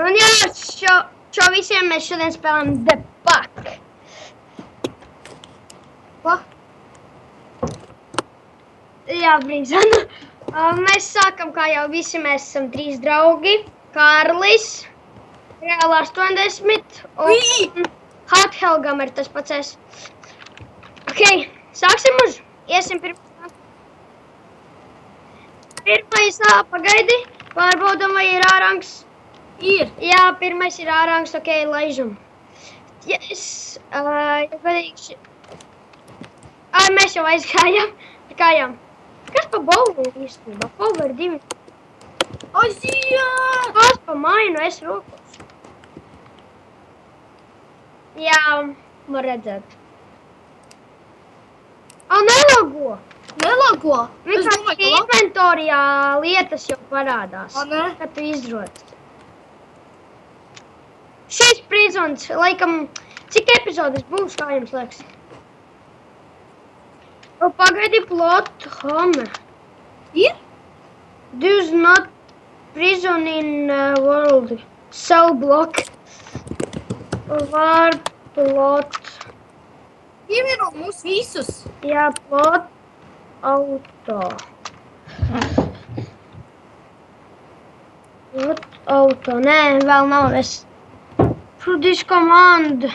Un jā, šo visiem mēs šodien spēlējam The Pack. Ko? Jā, brīzana. Mēs sākam, kā jau visi, mēs esam 3 draugi. Kārlis, Reāli 80 un Hot Helgam ir tas pats es. Ok, sāksim uz. Iesim pirmais, pagaidi. Pārbaudam, vai ir ārangs. Ir. Jā, pirmais ir ārangs, ok, laižam. Yes, godīgi. Mēs jau aizgājām. Kas pa bowlingu īstenībā? Power 2. Aiziet! Kas pa mainu, es rokos. Jā, var redzēt. Nelago! Nelago? Es domāju, ka labi. Inventorijā lietas jau parādās. Ne? Kad tu izroc. Šis prizons, laikam, cik epizodes būs, kā jums liekas? Pagaidi plot home. Ir? Does not prison in world. Cell block. Var plot. Ievieno mūs visus. Jā, plot auto. Plot auto. Nē, vēl nav. Through this command.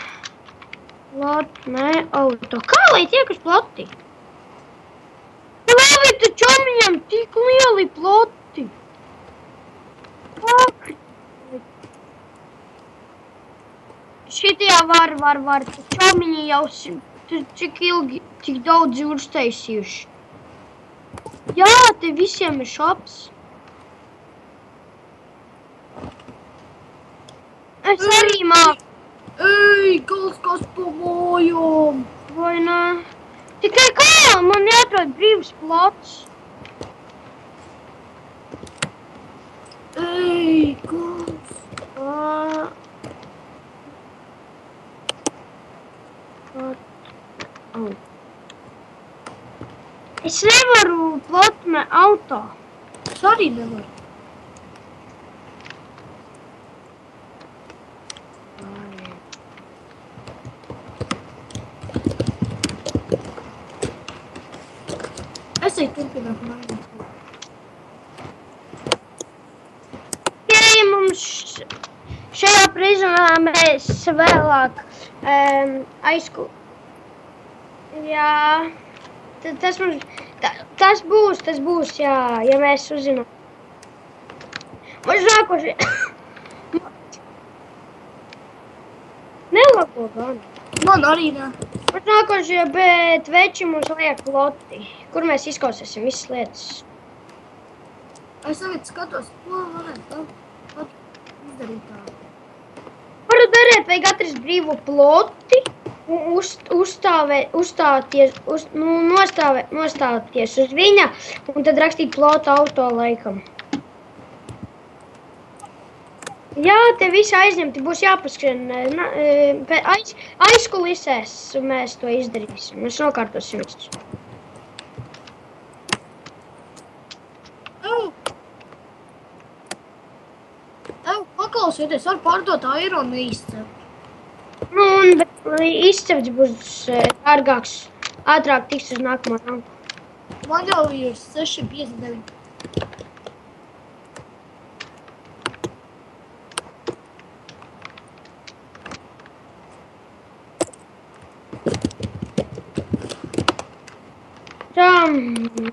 Plot, nē, auto. Kā lai tiek uz ploti? Labi, tu čomiņam tik lieli ploti. Šitajā var. Tu čomiņi jau cik ilgi, cik daudz uztaisījuši. Jā, te visiem ir šops. Es arī māku. Ej, kas pa mājām. Vai nē? Tikai kā man jāatrod brīvs plots? Ej, kas? Es nevaru plotme auto. Es arī nevaru. Es eju turpināt mainīt. Ja mums šajā prizonā mēs vēlāk Jā, tas būs, jā, ja mēs uzzinām. Mums nākošie. Nelago gan. Man arī ne. Mums nākošie, bet veči mums liek ploti, kur mēs izkausēsim visas lietas. Es tagad skatos, ko varētu izdarīt tā. Varu darēt, vajag atrast brīvu ploti, nostāties uz viņa un tad rakstīt plota auto laikam. Jā, te visi aizņemti, būs jāpaskrien aizkulisēs, un mēs to izdarīsim. Mēs nokārtosim visus. Paklausieties, var pārdot aironu izcept. Bet izcepts būs dārgāks, ātrāk tiks uz nākamā rangu. Man jau ir 6,59.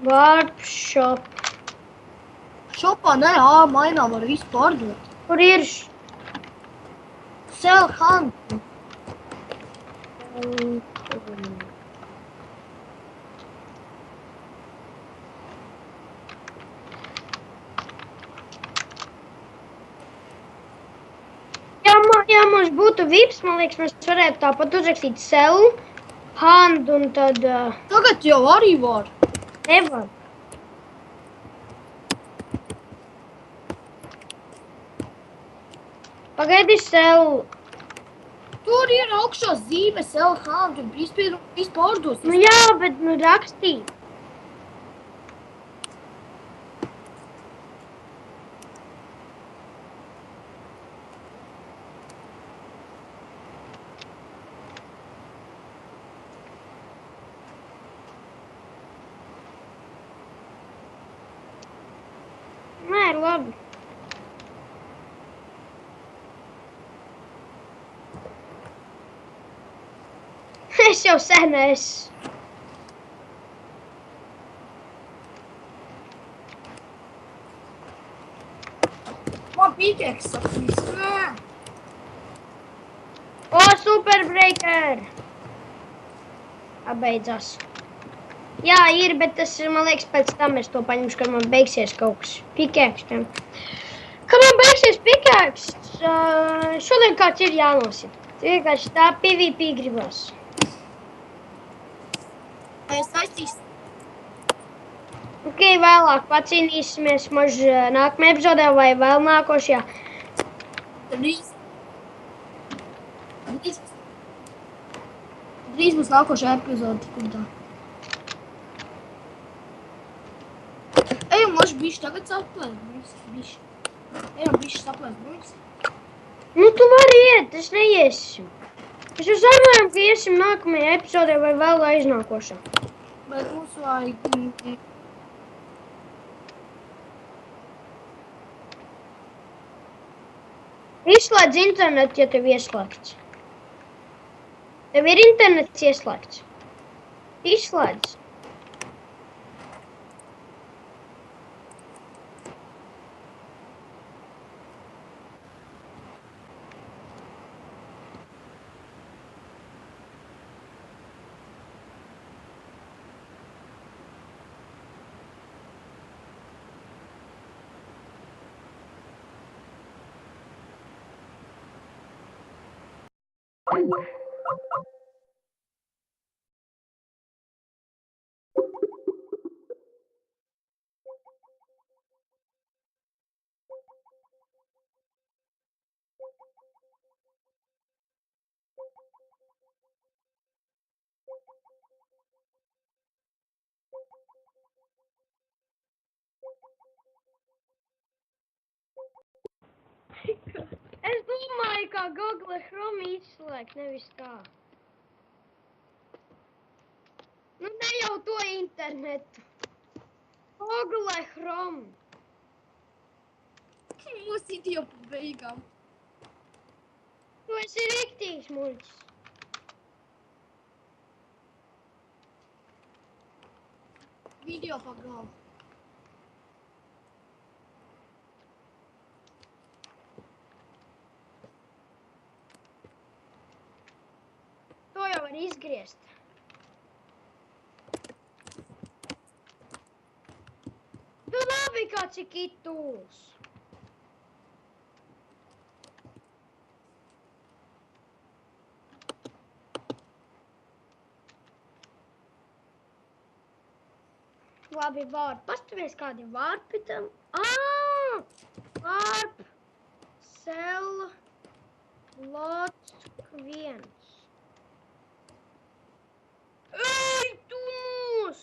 Warp shop. Šopā ne, mainā var visu pārdot. Kur ir? Sell hunt. Ja mums būtu vips, man liekas, mēs varētu tāpat uzrakstīt sell hunt un tad... Tagad jau arī var. Nevar. Pagaidi sell. Tur ir augšā zīme sell hunt un visu pārdos. Jā, bet rakstīt. labi. Es jau sen esmu. Man pīķēks sakīs. Nē. O, super breaker! Beidzās. Jā, ir, bet tas, man liekas, pēc tam es to paņemšu, kad man beigsies kaut kas pikēkšķiem. Kad man beigsies pikēkšķis, šodien kāds ir jānosit. Vienkārši tā PvP gribas. Es aiztīstu. Ok, vēlāk pacīnīsimies maž nākamajā epizodē vai vēl nākošajā. Drīz būs nākošā epizode, kur tā. Ejam, maži bišķi tagad saplēs, bišķi. Ejam, bišķi saplēs, bruņas. Nu, tu vari iet, es neiesim. Es jau sarunājam, ka iesim nākamajā epizodē vai vēl aiznākošā. Bet mums vajag... Izslēdz internetu, ja tev ieslēgts. Tev ir internets ieslēgts. Izslēdz. Es domāju, kā Google Chrome izslēgt, nevis tā. Nu, ne jau to internetu. Google Chrome. Mūs it jau pa beigām. Tu esi riktīgs muļķis. Video pagāl. To jau var izgriezt. Tu labi, kā cik ir tūls. Labi, vārpi. Pastavies kādi vārpi tam. Vārp. Sell. Lock 1. Ej, tu mūs!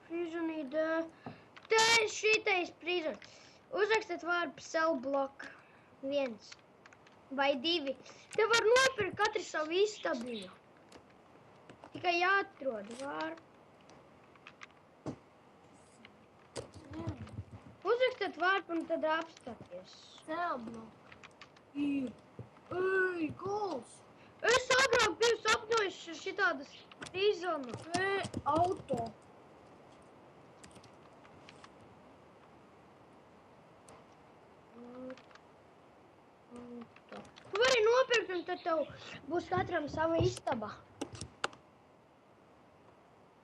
Prižonīda. Te šitais prižon. Uzrakstiet vārpu sell block 1. Vai 2. Te var nopirkt katru savu istabiņu. Tikai jāatrod vārpu. Uzrakstiet vārpu un tad apstāties. Sell block. Ir. Ej, gols. Es agrāk biju sapņojis šitādas prizonu. Auto. Tu vari nopirkt un tad tev būs katram sava istaba.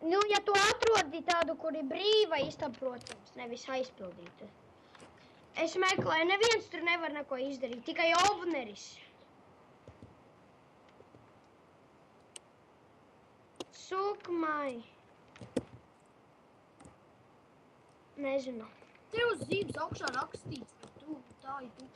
Nu, ja tu atrodi tādu, kur ir brīva istaba, protams, nevis aizpildīta. Es meklēju, neviens tur nevar neko izdarīt, tikai Ovneris. Sukmai. Nezinu. Tev uz zīmes augšā rakstīts, ka tu tā ir tukša.